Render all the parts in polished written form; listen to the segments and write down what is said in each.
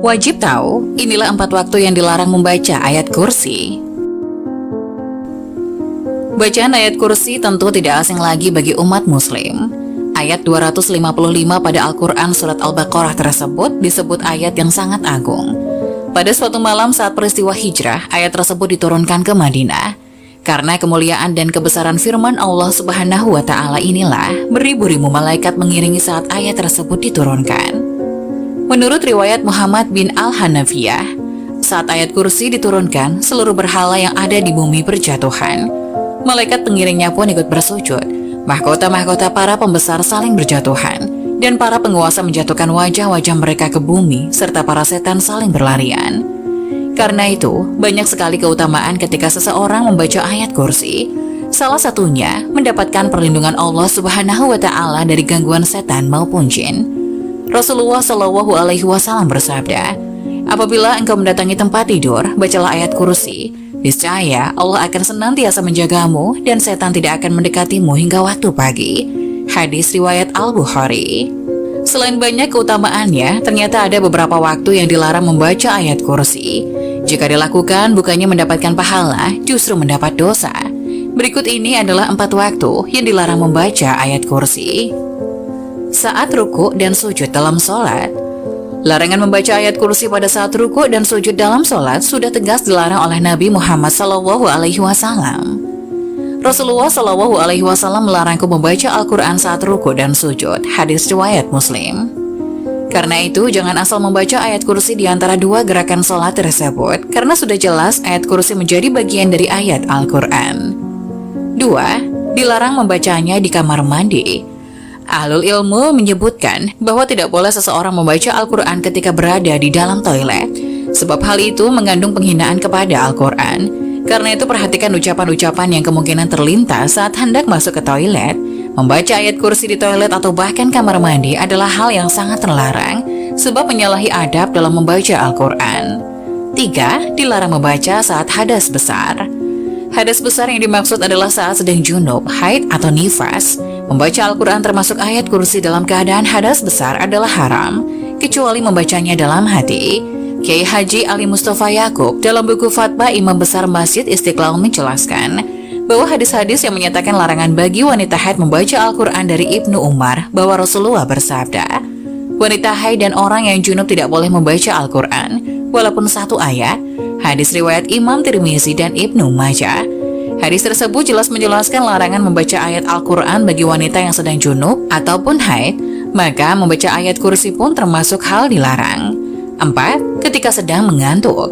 Wajib tahu, inilah 4 waktu yang dilarang membaca ayat kursi. Bacaan ayat kursi tentu tidak asing lagi bagi umat muslim. Ayat 255 pada Al-Quran Surat Al-Baqarah tersebut disebut ayat yang sangat agung. Pada suatu malam saat peristiwa hijrah, ayat tersebut diturunkan ke Madinah. Karena kemuliaan dan kebesaran firman Allah Subhanahu wa Ta'ala inilah, beribu-ribu malaikat mengiringi saat ayat tersebut diturunkan. Menurut riwayat Muhammad bin Al-Hanafiyah, saat ayat kursi diturunkan, seluruh berhala yang ada di bumi berjatuhan. Malaikat pengiringnya pun ikut bersujud. Mahkota-mahkota para pembesar saling berjatuhan, dan para penguasa menjatuhkan wajah-wajah mereka ke bumi, serta para setan saling berlarian. Karena itu, banyak sekali keutamaan ketika seseorang membaca ayat kursi. Salah satunya, mendapatkan perlindungan Allah Subhanahu wa Ta'ala dari gangguan setan maupun jin. Rasulullah Shallallahu Alaihi Wasallam bersabda, apabila engkau mendatangi tempat tidur, bacalah ayat kursi. Niscaya Allah akan senantiasa menjagamu dan setan tidak akan mendekatimu hingga waktu pagi. Hadis riwayat Al-Bukhari. Selain banyak keutamaannya, ternyata ada beberapa waktu yang dilarang membaca ayat kursi. Jika dilakukan, bukannya mendapatkan pahala, justru mendapat dosa. Berikut ini adalah 4 waktu yang dilarang membaca ayat kursi. Saat ruku dan sujud dalam sholat. Larangan membaca ayat kursi pada saat ruku dan sujud dalam sholat sudah tegas dilarang oleh Nabi Muhammad SAW. Rasulullah SAW melarangku membaca Al-Quran saat ruku dan sujud. Hadis riwayat Muslim. Karena itu, jangan asal membaca ayat kursi di antara 2 gerakan sholat tersebut, karena sudah jelas ayat kursi menjadi bagian dari ayat Al-Quran. 2. Dilarang membacanya di kamar mandi. Ahlul ilmu menyebutkan bahwa tidak boleh seseorang membaca Al-Quran ketika berada di dalam toilet, sebab hal itu mengandung penghinaan kepada Al-Quran. Karena itu perhatikan ucapan-ucapan yang kemungkinan terlintas saat hendak masuk ke toilet. Membaca ayat kursi di toilet atau bahkan kamar mandi adalah hal yang sangat terlarang, sebab menyalahi adab dalam membaca Al-Quran. 3. Dilarang membaca saat hadas besar. Hadas besar yang dimaksud adalah saat sedang junub, haid atau nifas. Membaca Al-Quran termasuk ayat kursi dalam keadaan hadas besar adalah haram, kecuali membacanya dalam hati. Kiai Haji Ali Mustafa Yakub dalam buku Fatwa Imam Besar Masjid Istiqlal menjelaskan bahwa hadis-hadis yang menyatakan larangan bagi wanita haid membaca Al-Quran dari Ibnu Umar, bahwa Rasulullah bersabda, wanita haid dan orang yang junub tidak boleh membaca Al-Quran, walaupun 1 ayat. Hadis riwayat Imam Tirmizi dan Ibnu Majah. Hadis tersebut jelas menjelaskan larangan membaca ayat Al-Quran bagi wanita yang sedang junub ataupun haid, maka membaca ayat kursi pun termasuk hal dilarang. 4. Ketika sedang mengantuk.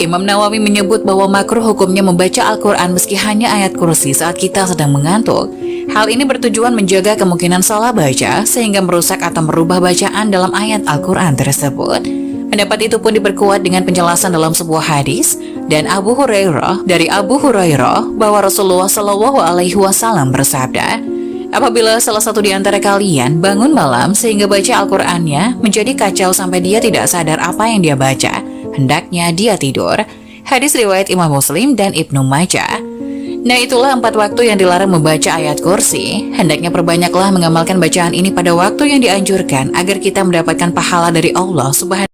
Imam Nawawi menyebut bahwa makruh hukumnya membaca Al-Quran meski hanya ayat kursi saat kita sedang mengantuk. Hal ini bertujuan menjaga kemungkinan salah baca sehingga merusak atau merubah bacaan dalam ayat Al-Quran tersebut. Pendapat itu pun diperkuat dengan penjelasan dalam sebuah hadis dan Abu Hurairah bahwa Rasulullah Shallallahu Alaihi Wasallam bersabda, apabila salah satu di antara kalian bangun malam sehingga baca Al-Qur'annya menjadi kacau sampai dia tidak sadar apa yang dia baca, hendaknya dia tidur. Hadis riwayat Imam Muslim dan Ibnu Majah. Nah, itulah 4 waktu yang dilarang membaca ayat kursi. Hendaknya perbanyaklah mengamalkan bacaan ini pada waktu yang dianjurkan agar kita mendapatkan pahala dari Allah Subhanahu